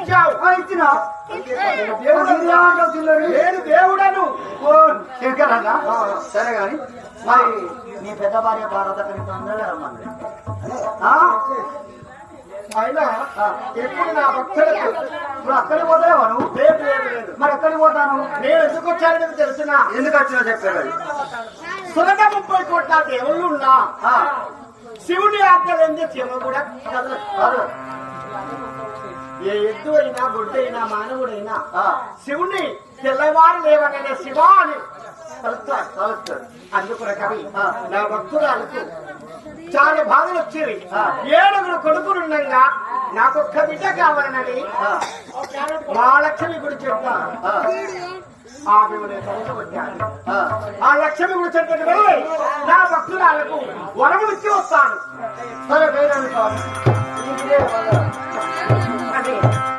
ఇచ్చావు. ఇచ్చిన నేను దేవుడను. శంకరన్నా సరే గాని మరి నీ పెద్ద భార్య భారత తొందరగా రమ్మంది. అయినా ఎప్పుడు నా భక్తులకు ఇప్పుడు అక్కడికి పోతావా నువ్వు? లేదు లేదు లేదు. మరి ఎక్కడికి పోతాను? నేను ఎందుకు వచ్చానని తెలిసిన. ఎందుకు వచ్చినా చెప్పాడు. సురగ 30 కోట్ల దేవుళ్ళు ఉన్నా శివుని ఆజ్ఞలేంది శివ కూడా కాదు. ఏ ఎద్దు అయినా గుడ్డ అయినా మానవుడైనా శివుని తెల్లవారు లేవగానే శివ అని కలుస్తాడు. అందుకు కవి నా భక్తురాలకు చాలా బాధలు వచ్చేవి. 7 కొడుకులుండగా నాకొక్క బిడ్డ కావాలనని మహాలక్ష్మి గుడి చెప్తాను. ఆ లక్ష్మి గుడి చెప్తాను వెళ్ళి నా భక్తురాలకు వరములిచ్చి వస్తాను. సరే వేరే